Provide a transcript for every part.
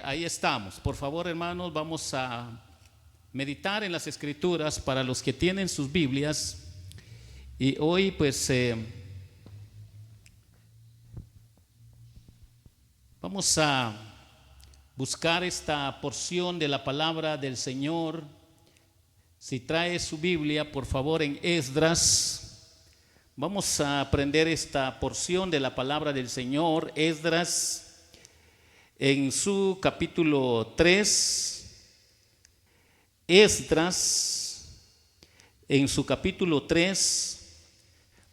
Ahí estamos. Por favor, hermanos, vamos a meditar en las Escrituras para los que tienen sus Biblias. Y hoy pues vamos a buscar esta porción de la palabra del Señor. Si trae su Biblia, por favor, en Esdras, vamos a aprender esta porción de la palabra del Señor. Esdras, en su capítulo 3, Esdras, en su capítulo 3,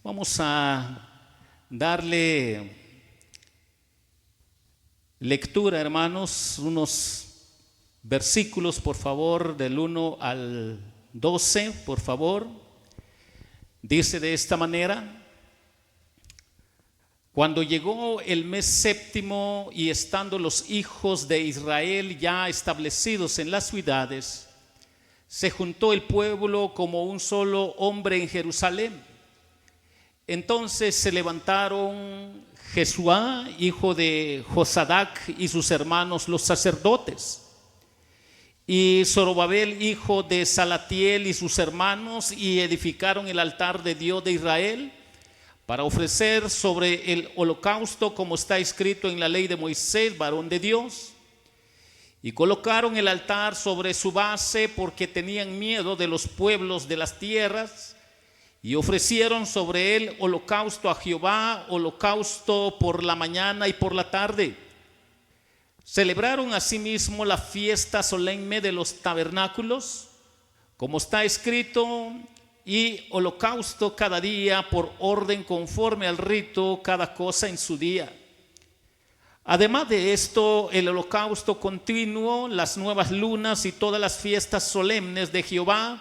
vamos a darle lectura, hermanos, unos versículos, por favor, del 1 al 12, por favor. Dice de esta manera: cuando llegó el mes séptimo y estando los hijos de Israel ya establecidos en las ciudades, se juntó el pueblo como un solo hombre en Jerusalén. Entonces se levantaron Jesuá, hijo de Josadac, y sus hermanos los sacerdotes, y Zorobabel, hijo de Salatiel, y sus hermanos, y edificaron el altar de Dios de Israel para ofrecer sobre el holocausto, como está escrito en la ley de Moisés, varón de Dios. Y colocaron el altar sobre su base porque tenían miedo de los pueblos de las tierras, y ofrecieron sobre él holocausto a Jehová, holocausto por la mañana y por la tarde. Celebraron asimismo la fiesta solemne de los tabernáculos, como está escrito, y holocausto cada día por orden conforme al rito, cada cosa en su día. Además de esto, el holocausto continuo, las nuevas lunas y todas las fiestas solemnes de Jehová,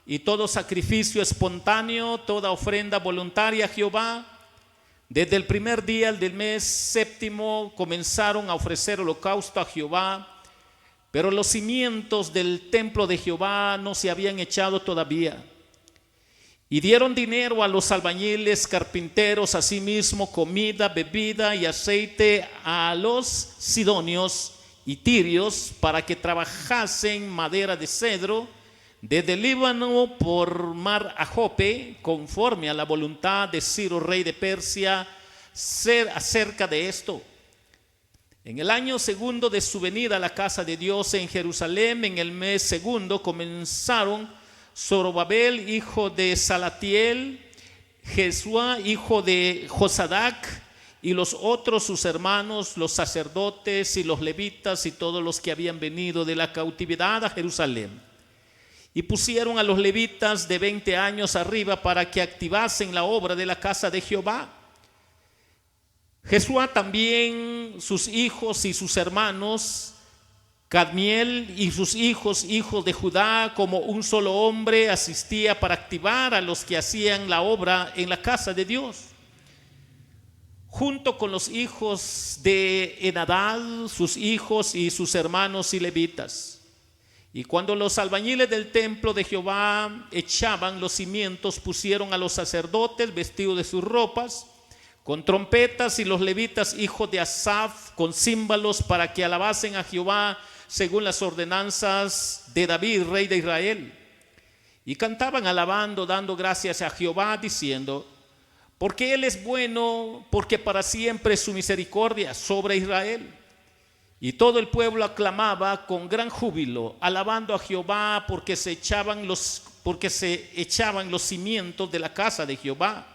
y todo sacrificio espontáneo, toda ofrenda voluntaria a Jehová. Desde el primer día del mes séptimo comenzaron a ofrecer holocausto a Jehová, pero los cimientos del templo de Jehová no se habían echado todavía. Y dieron dinero a los albañiles, carpinteros, asimismo comida, bebida y aceite a los sidonios y tirios para que trabajasen madera de cedro desde el Líbano por mar a Jope, conforme a la voluntad de Ciro, rey de Persia, acerca de esto. En el año segundo de su venida a la casa de Dios en Jerusalén, en el mes segundo, comenzaron Zorobabel, hijo de Salatiel, Jesuá, hijo de Josadac, y los otros sus hermanos, los sacerdotes y los levitas y todos los que habían venido de la cautividad a Jerusalén. Y pusieron a los levitas de 20 años arriba para que activasen la obra de la casa de Jehová. Jesuá también, sus hijos y sus hermanos, Cadmiel y sus hijos, hijos de Judá, como un solo hombre, asistía para activar a los que hacían la obra en la casa de Dios, junto con los hijos de Enadad, sus hijos y sus hermanos y levitas. Y cuando los albañiles del templo de Jehová echaban los cimientos, pusieron a los sacerdotes vestidos de sus ropas, con trompetas, y los levitas, hijos de Asaf, con címbalos, para que alabasen a Jehová según las ordenanzas de David, rey de Israel. Y cantaban alabando, dando gracias a Jehová, diciendo: porque Él es bueno, porque para siempre es su misericordia sobre Israel. Y todo el pueblo aclamaba con gran júbilo, alabando a Jehová, porque se echaban los cimientos de la casa de Jehová.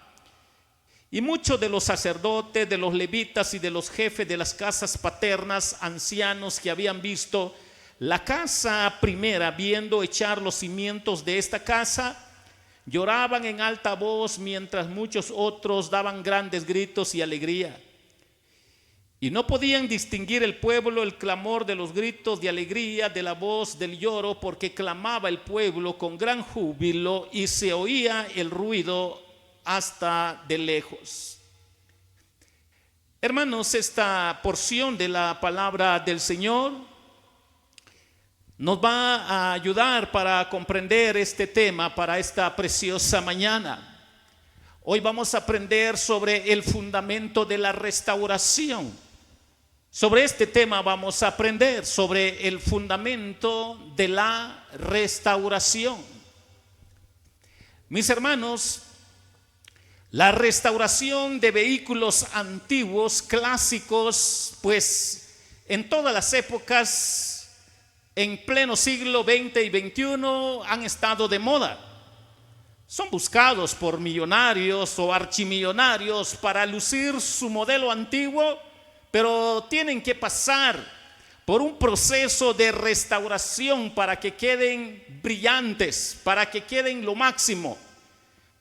Y muchos de los sacerdotes, de los levitas y de los jefes de las casas paternas, ancianos que habían visto la casa primera, viendo echar los cimientos de esta casa, lloraban en alta voz, mientras muchos otros daban grandes gritos y alegría. Y no podían distinguir el pueblo el clamor de los gritos de alegría de la voz del lloro, porque clamaba el pueblo con gran júbilo y se oía el ruido hasta de lejos. Hermanos, esta porción de la palabra del Señor nos va a ayudar para comprender este tema para esta preciosa mañana. Hoy vamos a aprender sobre el fundamento de la restauración. Sobre este tema vamos a aprender sobre el fundamento de la restauración. Mis hermanos, la restauración de vehículos antiguos, clásicos, pues en todas las épocas, en pleno siglo XX y XXI, han estado de moda. Son buscados por millonarios o archimillonarios para lucir su modelo antiguo, pero tienen que pasar por un proceso de restauración para que queden brillantes, para que queden lo máximo,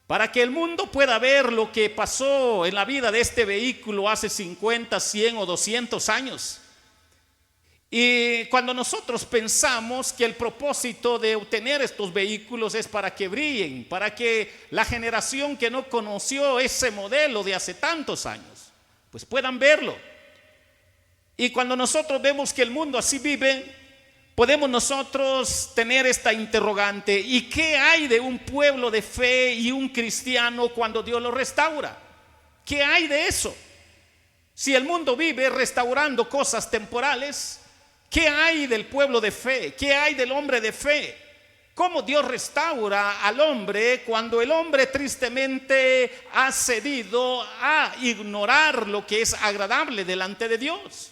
para que el mundo pueda ver lo que pasó en la vida de este vehículo hace 50, 100 o 200 años. Y cuando nosotros pensamos que el propósito de obtener estos vehículos es para que brillen, para que la generación que no conoció ese modelo de hace tantos años, pues puedan verlo. Y cuando nosotros vemos que el mundo así vive, podemos nosotros tener esta interrogante: ¿y qué hay de un pueblo de fe y un cristiano cuando Dios lo restaura? ¿Qué hay de eso? Si el mundo vive restaurando cosas temporales, ¿qué hay del pueblo de fe? ¿Qué hay del hombre de fe? ¿Cómo Dios restaura al hombre cuando el hombre tristemente ha cedido a ignorar lo que es agradable delante de Dios?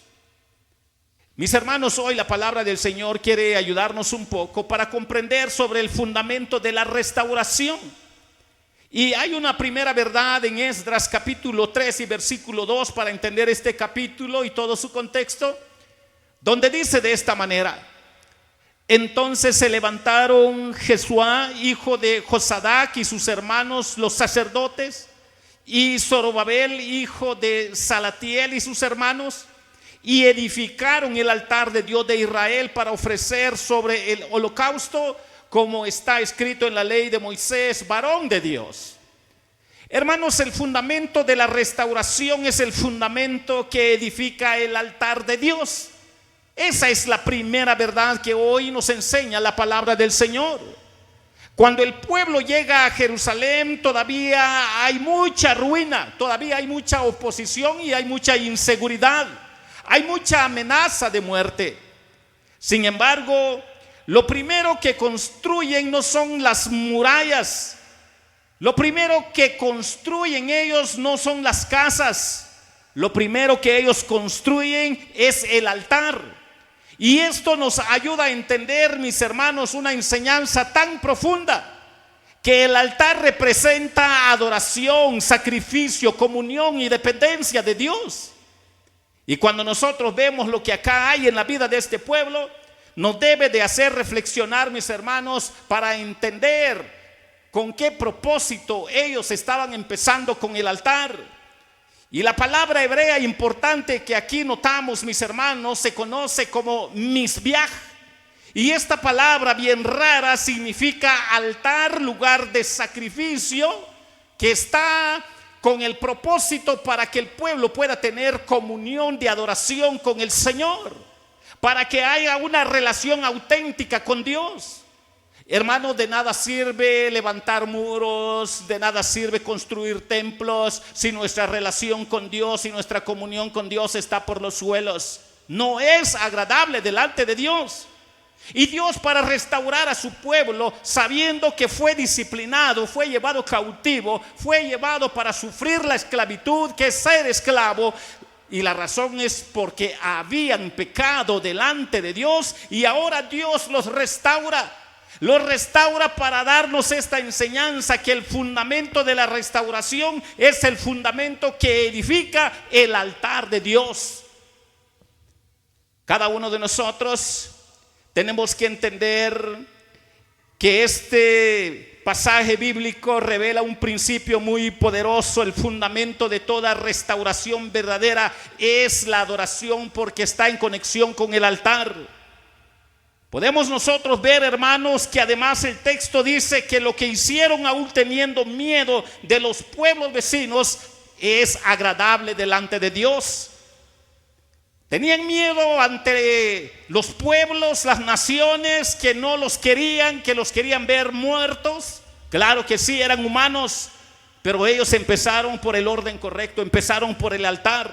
Mis hermanos, hoy la palabra del Señor quiere ayudarnos un poco para comprender sobre el fundamento de la restauración. Y hay una primera verdad en Esdras capítulo 3 y versículo 2 para entender este capítulo y todo su contexto, donde dice de esta manera: entonces se levantaron Jesuá, hijo de Josadac, y sus hermanos los sacerdotes, y Zorobabel, hijo de Salatiel, y sus hermanos, y edificaron el altar de Dios de Israel para ofrecer sobre el holocausto, como está escrito en la ley de Moisés, varón de Dios. Hermanos, el fundamento de la restauración es el fundamento que edifica el altar de Dios. Esa es la primera verdad que hoy nos enseña la palabra del Señor. Cuando el pueblo llega a Jerusalén, todavía hay mucha ruina, todavía hay mucha oposición y hay mucha inseguridad. Hay mucha amenaza de muerte. Sin embargo, lo primero que construyen no son las murallas. Lo primero que construyen ellos no son las casas. Lo primero que ellos construyen es el altar. Y esto nos ayuda a entender, mis hermanos, una enseñanza tan profunda: que el altar representa adoración, sacrificio, comunión y dependencia de Dios. Y cuando nosotros vemos lo que acá hay en la vida de este pueblo, nos debe de hacer reflexionar, mis hermanos, para entender con qué propósito ellos estaban empezando con el altar. Y la palabra hebrea importante que aquí notamos, mis hermanos, se conoce como mizbeach. Y esta palabra bien rara significa altar, lugar de sacrificio, que está con el propósito para que el pueblo pueda tener comunión de adoración con el Señor, para que haya una relación auténtica con Dios. Hermanos, de nada sirve levantar muros, de nada sirve construir templos si nuestra relación con Dios y nuestra comunión con Dios está por los suelos. No es agradable delante de Dios. Y Dios, para restaurar a su pueblo, sabiendo que fue disciplinado, fue llevado cautivo, fue llevado para sufrir la esclavitud, que es ser esclavo, y la razón es porque habían pecado delante de Dios, y ahora Dios los restaura para darnos esta enseñanza: que el fundamento de la restauración es el fundamento que edifica el altar de Dios. Cada uno de nosotros tenemos que entender que este pasaje bíblico revela un principio muy poderoso. El fundamento de toda restauración verdadera es la adoración, porque está en conexión con el altar. Podemos nosotros ver, hermanos, que además el texto dice que lo que hicieron, aún teniendo miedo de los pueblos vecinos, es agradable delante de Dios. Tenían miedo ante los pueblos, las naciones que no los querían, que los querían ver muertos. Claro que sí, eran humanos, pero ellos empezaron por el orden correcto, empezaron por el altar.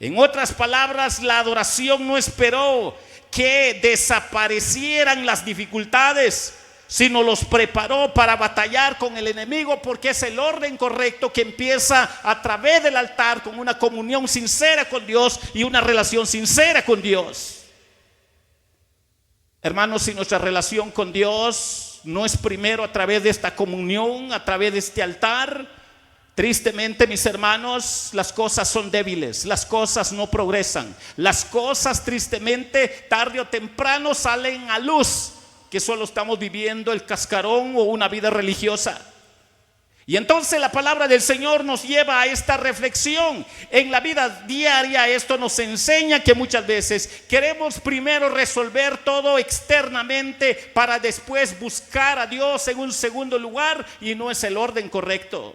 En otras palabras, la adoración no esperó que desaparecieran las dificultades, sino los preparó para batallar con el enemigo, porque es el orden correcto que empieza a través del altar con una comunión sincera con Dios y una relación sincera con Dios. Hermanos, si nuestra relación con Dios no es primero a través de esta comunión, a través de este altar, tristemente, mis hermanos, las cosas son débiles, las cosas no progresan, las cosas tristemente tarde o temprano salen a luz, que solo estamos viviendo el cascarón o una vida religiosa. Y entonces la palabra del Señor nos lleva a esta reflexión. En la vida diaria esto nos enseña que muchas veces queremos primero resolver todo externamente para después buscar a Dios en un segundo lugar, y no es el orden correcto.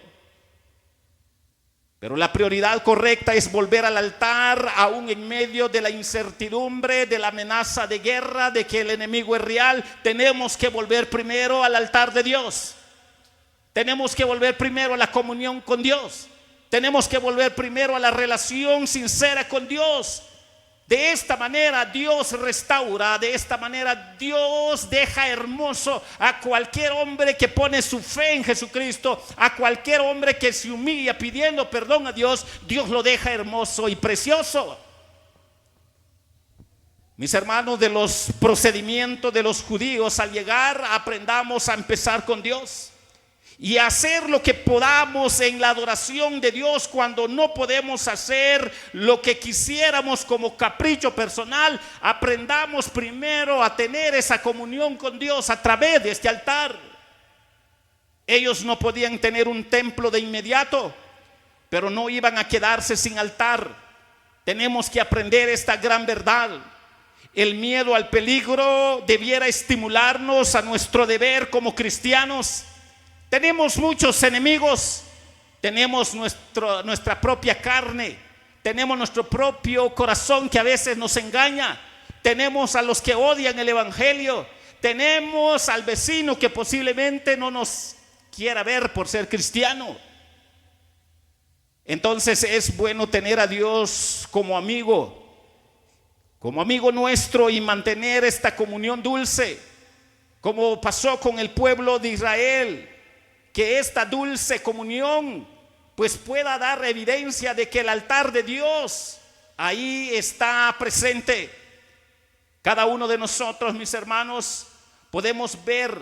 Pero la prioridad correcta es volver al altar, aún en medio de la incertidumbre, de la amenaza de guerra, de que el enemigo es real. Tenemos que volver primero al altar de Dios. Tenemos que volver primero a la comunión con Dios. Tenemos que volver primero a la relación sincera con Dios. De esta manera Dios restaura, de esta manera Dios deja hermoso a cualquier hombre que pone su fe en Jesucristo, a cualquier hombre que se humilla pidiendo perdón a Dios. Dios lo deja hermoso y precioso. Mis hermanos, de los procedimientos de los judíos al llegar, aprendamos a empezar con Dios y hacer lo que podamos en la adoración de Dios. Cuando no podemos hacer lo que quisiéramos como capricho personal, aprendamos primero a tener esa comunión con Dios a través de este altar. Ellos no podían tener un templo de inmediato, pero no iban a quedarse sin altar. Tenemos que aprender esta gran verdad. El miedo al peligro debiera estimularnos a nuestro deber como cristianos. Tenemos muchos enemigos, tenemos nuestra propia carne, tenemos nuestro propio corazón que a veces nos engaña, tenemos a los que odian el evangelio, tenemos al vecino que posiblemente no nos quiera ver por ser cristiano. Entonces es bueno tener a Dios como amigo nuestro, y mantener esta comunión dulce, como pasó con el pueblo de Israel. Que esta dulce comunión pues pueda dar evidencia de que el altar de Dios ahí está presente. Cada uno de nosotros, mis hermanos, podemos ver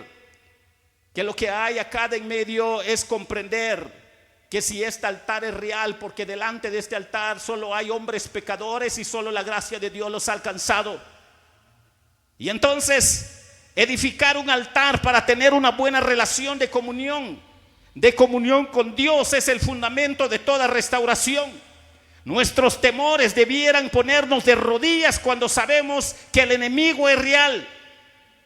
que lo que hay acá de en medio es comprender que si este altar es real, porque delante de este altar solo hay hombres pecadores y solo la gracia de Dios los ha alcanzado. Y entonces edificar un altar para tener una buena relación de comunión con Dios es el fundamento de toda restauración. Nuestros temores debieran ponernos de rodillas cuando sabemos que el enemigo es real,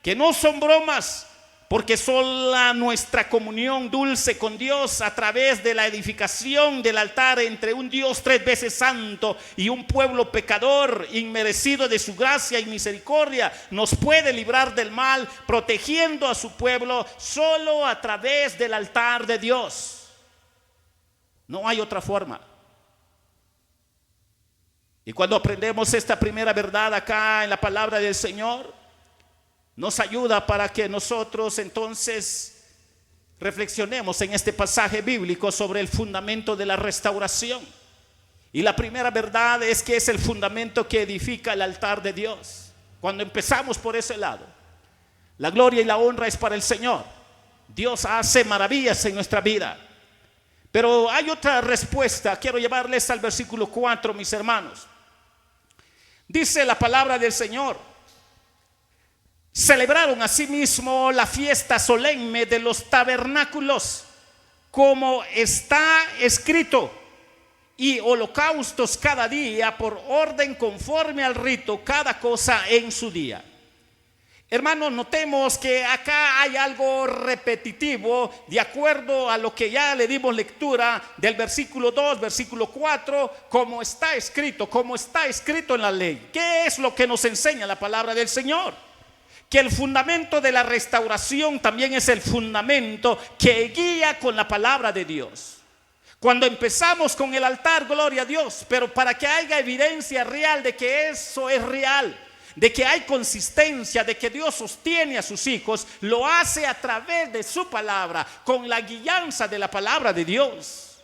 que no son bromas, porque sola nuestra comunión dulce con Dios a través de la edificación del altar entre un Dios 3 veces santo y un pueblo pecador inmerecido de su gracia y misericordia nos puede librar del mal, protegiendo a su pueblo solo a través del altar de Dios. No hay otra forma. Y cuando aprendemos esta primera verdad acá en la palabra del Señor, nos ayuda para que nosotros entonces reflexionemos en este pasaje bíblico sobre el fundamento de la restauración. Y la primera verdad es que es el fundamento que edifica el altar de Dios. Cuando empezamos por ese lado, la gloria y la honra es para el Señor. Dios hace maravillas en nuestra vida. Pero hay otra respuesta. Quiero llevarles al versículo 4, mis hermanos. Dice la palabra del Señor: celebraron asimismo la fiesta solemne de los tabernáculos, como está escrito, y holocaustos cada día por orden conforme al rito, cada cosa en su día. Hermanos, notemos que acá hay algo repetitivo de acuerdo a lo que ya le dimos lectura del versículo 2, versículo 4, como está escrito en la ley. ¿Qué es lo que nos enseña la palabra del Señor? Que el fundamento de la restauración también es el fundamento que guía con la palabra de Dios. Cuando empezamos con el altar, gloria a Dios, pero para que haya evidencia real de que eso es real, de que hay consistencia, de que Dios sostiene a sus hijos, lo hace a través de su palabra, con la guianza de la palabra de Dios.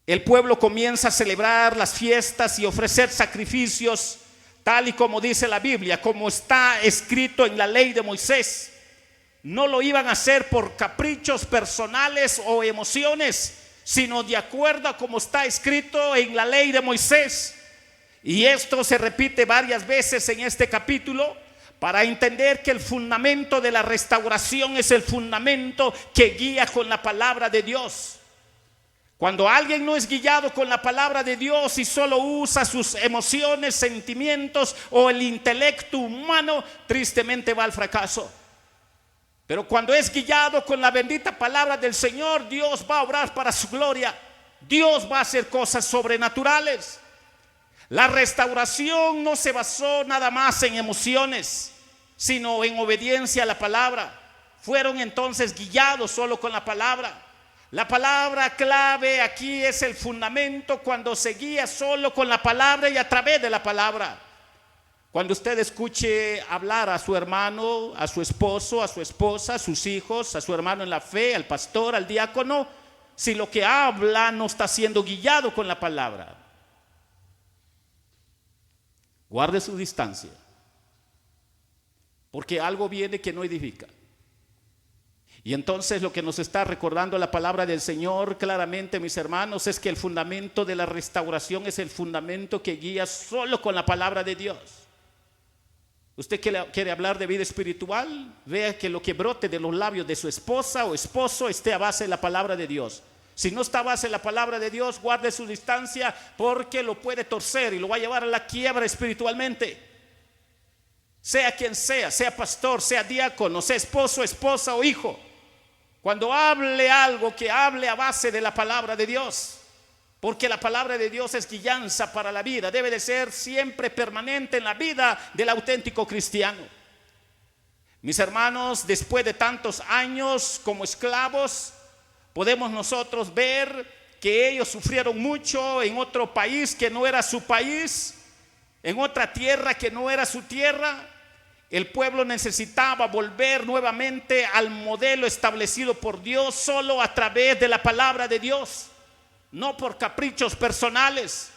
El pueblo comienza a celebrar las fiestas y ofrecer sacrificios, tal y como dice la Biblia, como está escrito en la ley de Moisés. No lo iban a hacer por caprichos personales o emociones, sino de acuerdo a como está escrito en la ley de Moisés. Y esto se repite varias veces en este capítulo para entender que el fundamento de la restauración es el fundamento que guía con la palabra de Dios. Cuando alguien no es guiado con la palabra de Dios y solo usa sus emociones, sentimientos o el intelecto humano, tristemente va al fracaso. Pero cuando es guiado con la bendita palabra del Señor, Dios va a obrar para su gloria. Dios va a hacer cosas sobrenaturales. La restauración no se basó nada más en emociones, sino en obediencia a la palabra. Fueron entonces guiados solo con la palabra. La palabra clave aquí es el fundamento cuando se guía solo con la palabra y a través de la palabra. Cuando usted escuche hablar a su hermano, a su esposo, a su esposa, a sus hijos, a su hermano en la fe, al pastor, al diácono, si lo que habla no está siendo guiado con la palabra, guarde su distancia, porque algo viene que no edifica. Y entonces lo que nos está recordando la palabra del Señor claramente, mis hermanos, es que el fundamento de la restauración es el fundamento que guía solo con la palabra de Dios. Usted quiere hablar de vida espiritual, vea que lo que brote de los labios de su esposa o esposo esté a base de la palabra de Dios. Si no está a base de la palabra de Dios, guarde su distancia, porque lo puede torcer y lo va a llevar a la quiebra espiritualmente. Sea quien sea pastor, sea diácono, sea esposo, esposa o hijo, cuando hable algo, que hable a base de la palabra de Dios, porque la palabra de Dios es guianza para la vida, debe de ser siempre permanente en la vida del auténtico cristiano. Mis hermanos, después de tantos años como esclavos, podemos nosotros ver que ellos sufrieron mucho en otro país que no era su país, en otra tierra que no era su tierra. El pueblo necesitaba volver nuevamente al modelo establecido por Dios solo a través de la palabra de Dios, no por caprichos personales.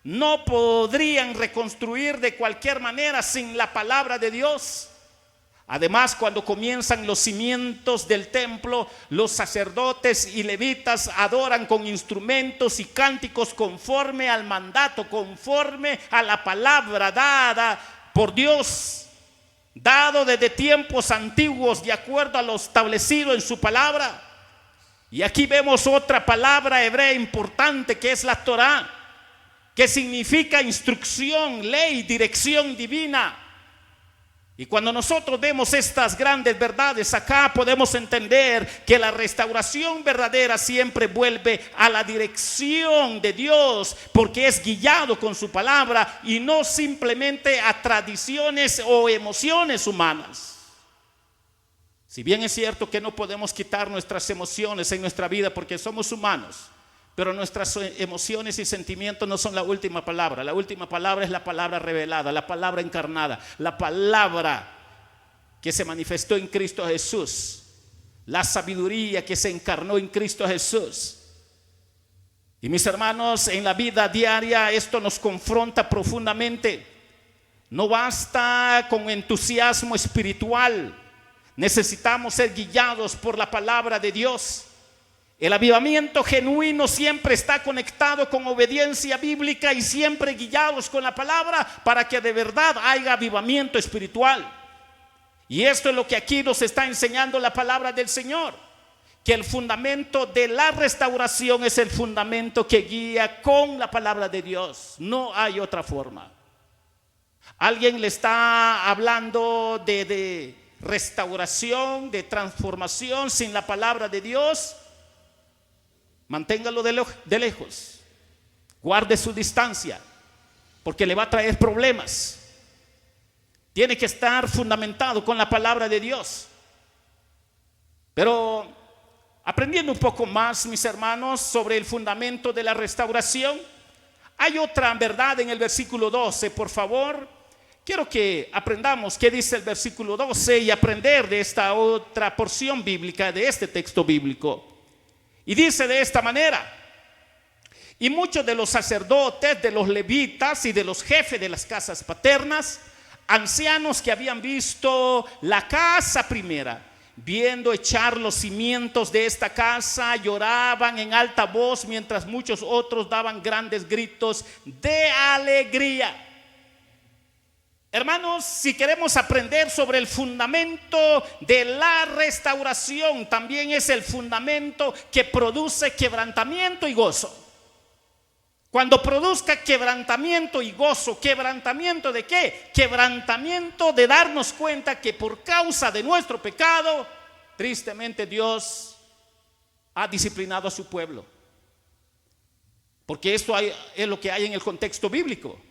No podrían reconstruir de cualquier manera sin la palabra de Dios. Además, cuando comienzan los cimientos del templo, los sacerdotes y levitas adoran con instrumentos y cánticos conforme al mandato, conforme a la palabra dada por Dios, dado desde tiempos antiguos de acuerdo a lo establecido en su palabra. Y aquí vemos otra palabra hebrea importante, que es la Torá, que significa instrucción, ley, dirección divina. Y cuando nosotros vemos estas grandes verdades acá, podemos entender que la restauración verdadera siempre vuelve a la dirección de Dios, porque es guiado con su palabra y no simplemente a tradiciones o emociones humanas. Si bien es cierto que no podemos quitar nuestras emociones en nuestra vida porque somos humanos, pero nuestras emociones y sentimientos no son la última palabra. La última palabra es la palabra revelada, la palabra encarnada, la palabra que se manifestó en Cristo Jesús, la sabiduría que se encarnó en Cristo Jesús. Y mis hermanos, en la vida diaria esto nos confronta profundamente. No basta con entusiasmo espiritual, necesitamos ser guiados por la palabra de Dios. El avivamiento genuino siempre está conectado con obediencia bíblica y siempre guiados con la palabra para que de verdad haya avivamiento espiritual. Y esto es lo que aquí nos está enseñando la palabra del Señor, que el fundamento de la restauración es el fundamento que guía con la palabra de Dios. No hay otra forma. Alguien le está hablando de restauración, de transformación sin la palabra de Dios. Manténgalo de lejos, guarde su distancia, porque le va a traer problemas. Tiene que estar fundamentado con la palabra de Dios. Pero aprendiendo un poco más, mis hermanos, sobre el fundamento de la restauración, hay otra verdad en el versículo 12, por favor. Quiero que aprendamos qué dice el versículo 12 y aprender de esta otra porción bíblica, de este texto bíblico. Y dice de esta manera: y muchos de los sacerdotes, de los levitas y de los jefes de las casas paternas, ancianos que habían visto la casa primera, viendo echar los cimientos de esta casa, lloraban en alta voz, mientras muchos otros daban grandes gritos de alegría. Hermanos, si queremos aprender sobre el fundamento de la restauración, también es el fundamento que produce quebrantamiento y gozo. Cuando produzca quebrantamiento y gozo, ¿quebrantamiento de qué? Quebrantamiento de darnos cuenta que por causa de nuestro pecado, tristemente Dios ha disciplinado a su pueblo. Porque esto es lo que hay en el contexto bíblico.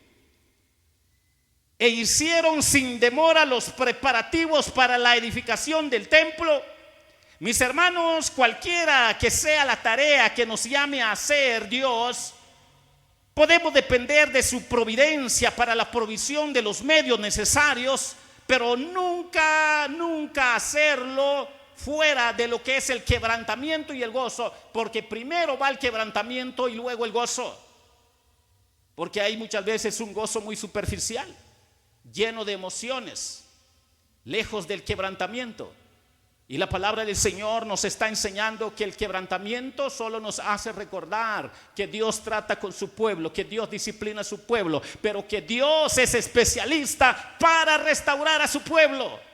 E hicieron sin demora los preparativos para la edificación del templo. Mis hermanos, cualquiera que sea la tarea que nos llame a hacer Dios, podemos depender de su providencia para la provisión de los medios necesarios, pero nunca hacerlo fuera de lo que es el quebrantamiento y el gozo, porque primero va el quebrantamiento y luego el gozo. Porque hay muchas veces un gozo muy superficial, lleno de emociones, lejos del quebrantamiento. Y la palabra del Señor nos está enseñando que el quebrantamiento solo nos hace recordar que Dios trata con su pueblo, que Dios disciplina a su pueblo, pero que Dios es especialista para restaurar a su pueblo.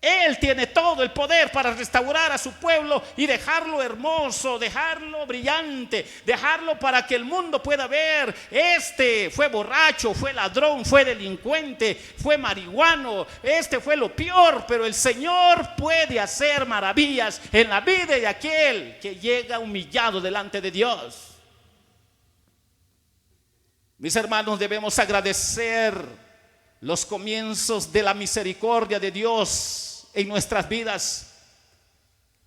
Él tiene todo el poder para restaurar a su pueblo y dejarlo hermoso, dejarlo brillante, dejarlo para que el mundo pueda ver: este fue borracho, fue ladrón, fue delincuente, fue marihuano, este fue lo peor, pero el Señor puede hacer maravillas en la vida de aquel que llega humillado delante de Dios. Mis hermanos, debemos agradecer los comienzos de la misericordia de Dios en nuestras vidas.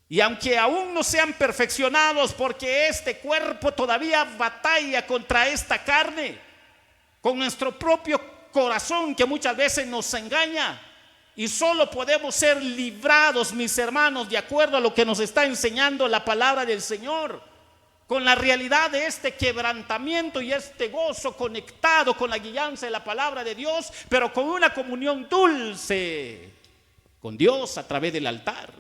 Y aunque aún no sean perfeccionados, porque este cuerpo todavía batalla contra esta carne, con nuestro propio corazón que muchas veces nos engaña, y solo podemos ser librados, mis hermanos, de acuerdo a lo que nos está enseñando la palabra del Señor, con la realidad de este quebrantamiento y este gozo conectado con la guianza de la palabra de Dios, pero con una comunión dulce con Dios a través del altar.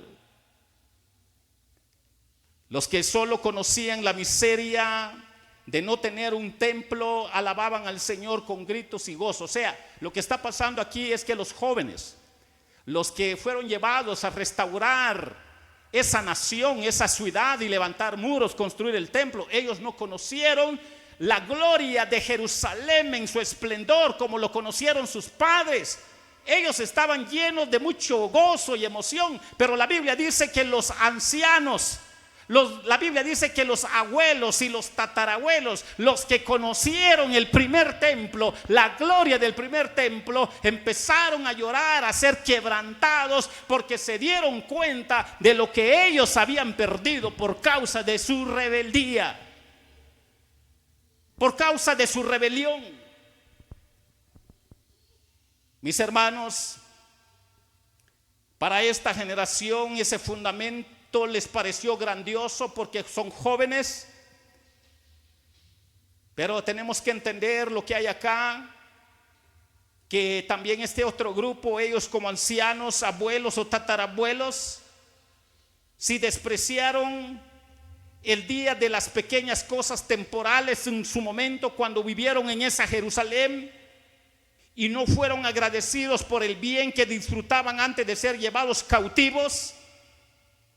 Los que solo conocían la miseria de no tener un templo alababan al Señor con gritos y gozo. O sea, lo que está pasando aquí es que los jóvenes, los que fueron llevados a restaurar esa nación, esa ciudad y levantar muros, construir el templo, ellos no conocieron la gloria de Jerusalén en su esplendor como lo conocieron sus padres. Ellos estaban llenos de mucho gozo y emoción, pero la Biblia dice que los ancianos, la Biblia dice que los abuelos y los tatarabuelos, los que conocieron el primer templo, la gloria del primer templo, empezaron a llorar, a ser quebrantados, porque se dieron cuenta de lo que ellos habían perdido por causa de su rebeldía, por causa de su rebelión. Mis hermanos, para esta generación ese fundamento les pareció grandioso porque son jóvenes, pero tenemos que entender lo que hay acá, que también este otro grupo, ellos como ancianos, abuelos o tatarabuelos, si despreciaron el día de las pequeñas cosas temporales en su momento cuando vivieron en esa Jerusalén, y no fueron agradecidos por el bien que disfrutaban antes de ser llevados cautivos,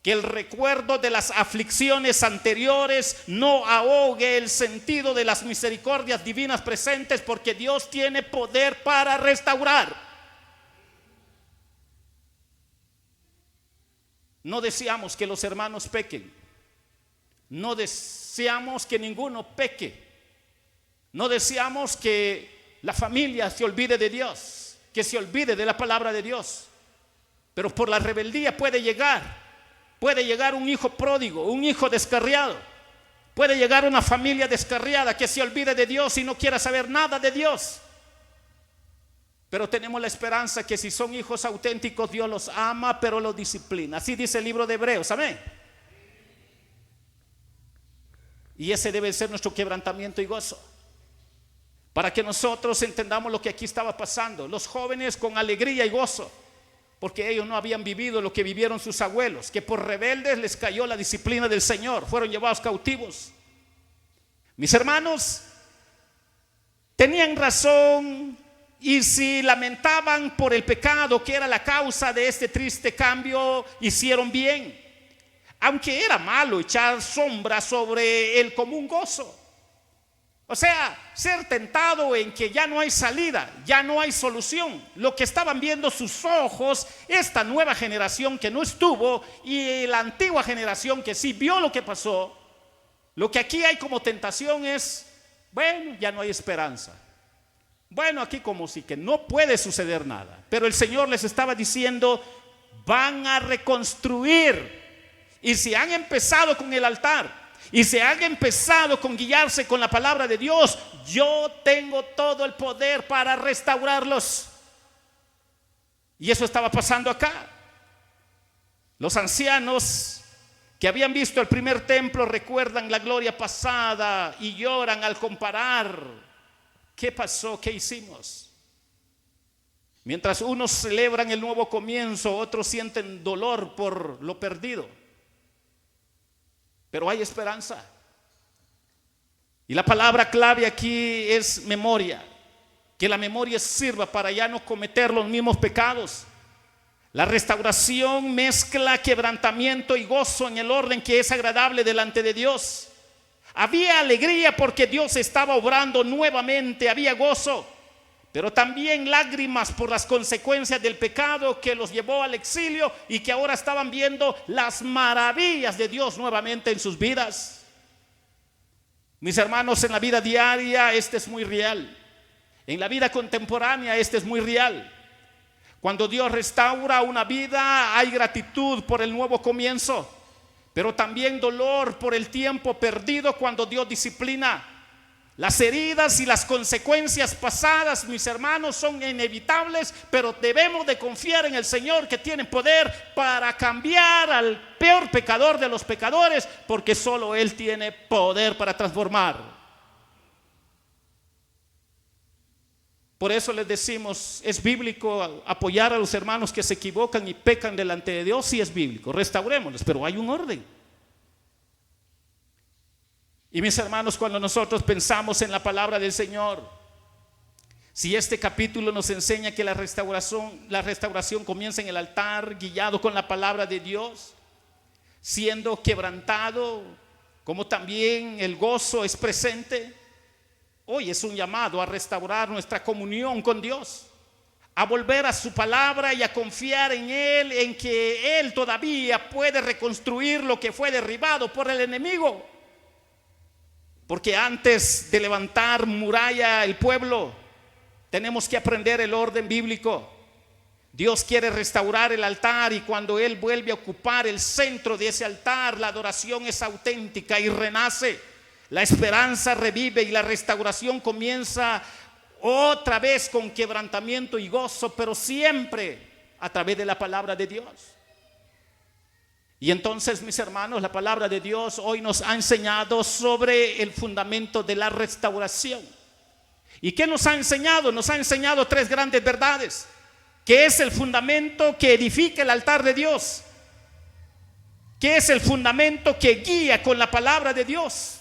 que el recuerdo de las aflicciones anteriores no ahogue el sentido de las misericordias divinas presentes, porque Dios tiene poder para restaurar. No deseamos que los hermanos pequen, no deseamos que ninguno peque, no deseamos que la familia se olvide de Dios, que se olvide de la palabra de Dios, pero por la rebeldía puede llegar puede llegar un hijo pródigo, un hijo descarriado, puede llegar una familia descarriada que se olvide de Dios y no quiera saber nada de Dios. Pero tenemos la esperanza que si son hijos auténticos, Dios los ama, pero los disciplina. Así dice el libro de Hebreos, amén. Y ese debe ser nuestro quebrantamiento y gozo, para que nosotros entendamos lo que aquí estaba pasando. Los jóvenes con alegría y gozo, porque ellos no habían vivido lo que vivieron sus abuelos, que por rebeldes les cayó la disciplina del Señor, fueron llevados cautivos. Mis hermanos, tenían razón, y si lamentaban por el pecado que era la causa de este triste cambio, hicieron bien, aunque era malo echar sombra sobre el común gozo. O sea, ser tentado en que ya no hay salida, ya no hay solución. Lo que estaban viendo sus ojos, esta nueva generación que no estuvo y la antigua generación que sí vio lo que pasó, lo que aquí hay como tentación es, bueno, ya no hay esperanza. Bueno, aquí como si que no puede suceder nada. Pero el Señor les estaba diciendo, van a reconstruir. Y si han empezado con el altar, y se han empezado con guiarse con la palabra de Dios, yo tengo todo el poder para restaurarlos. Y eso estaba pasando acá. Los ancianos que habían visto el primer templo recuerdan la gloria pasada y lloran al comparar. ¿Qué pasó? ¿Qué hicimos? Mientras unos celebran el nuevo comienzo, otros sienten dolor por lo perdido. Pero hay esperanza. Y la palabra clave aquí es memoria. Que la memoria sirva para ya no cometer los mismos pecados. La restauración mezcla quebrantamiento y gozo en el orden que es agradable delante de Dios. Había alegría porque Dios estaba obrando nuevamente, había gozo, pero también lágrimas por las consecuencias del pecado que los llevó al exilio y que ahora estaban viendo las maravillas de Dios nuevamente en sus vidas. Mis hermanos, en la vida diaria este es muy real. En la vida contemporánea este es muy real. Cuando Dios restaura una vida, hay gratitud por el nuevo comienzo, pero también dolor por el tiempo perdido cuando Dios disciplina. Las heridas y las consecuencias pasadas, mis hermanos, son inevitables, pero debemos de confiar en el Señor, que tiene poder para cambiar al peor pecador de los pecadores, porque solo Él tiene poder para transformar. Por eso les decimos, es bíblico apoyar a los hermanos que se equivocan y pecan delante de Dios. Sí, es bíblico, restaurémoslos, pero hay un orden. Y mis hermanos, cuando nosotros pensamos en la palabra del Señor, si este capítulo nos enseña que la restauración comienza en el altar, guiado con la palabra de Dios, siendo quebrantado, como también el gozo es presente, hoy es un llamado a restaurar nuestra comunión con Dios, a volver a su palabra y a confiar en Él, en que Él todavía puede reconstruir lo que fue derribado por el enemigo. Porque antes de levantar muralla el pueblo, tenemos que aprender el orden bíblico. Dios quiere restaurar el altar, y cuando Él vuelve a ocupar el centro de ese altar, la adoración es auténtica y renace. La esperanza revive y la restauración comienza otra vez con quebrantamiento y gozo, pero siempre a través de la palabra de Dios. Y entonces, mis hermanos, la palabra de Dios hoy nos ha enseñado sobre el fundamento de la restauración. ¿Y qué nos ha enseñado? Nos ha enseñado tres grandes verdades, que es el fundamento que edifica el altar de Dios, que es el fundamento que guía con la palabra de Dios,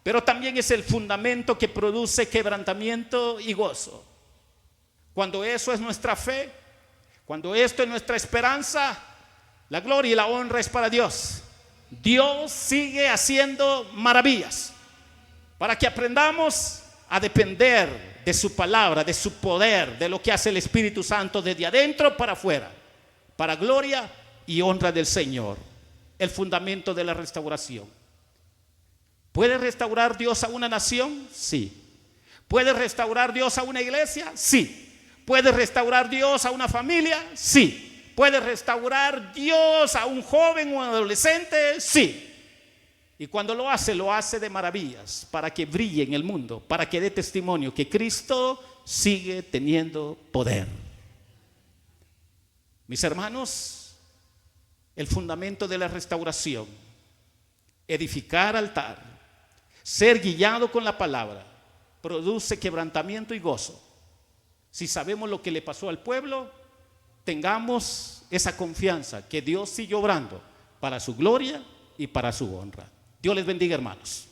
pero también es el fundamento que produce quebrantamiento y gozo. Cuando eso es nuestra fe, cuando esto es nuestra esperanza, la gloria y la honra es para Dios. Dios sigue haciendo maravillas para que aprendamos a depender de su palabra, de su poder, de lo que hace el Espíritu Santo desde adentro para afuera, para gloria y honra del Señor. El fundamento de la restauración. ¿Puede restaurar Dios a una nación? Sí. ¿Puede restaurar Dios a una iglesia? Sí. ¿Puede restaurar Dios a una familia? Sí. ¿Puede restaurar Dios a un joven o un adolescente? Sí. Y cuando lo hace de maravillas, para que brille en el mundo, para que dé testimonio que Cristo sigue teniendo poder. Mis hermanos, el fundamento de la restauración, edificar altar, ser guiado con la palabra, produce quebrantamiento y gozo. Si sabemos lo que le pasó al pueblo, tengamos esa confianza que Dios sigue obrando para su gloria y para su honra. Dios les bendiga, hermanos.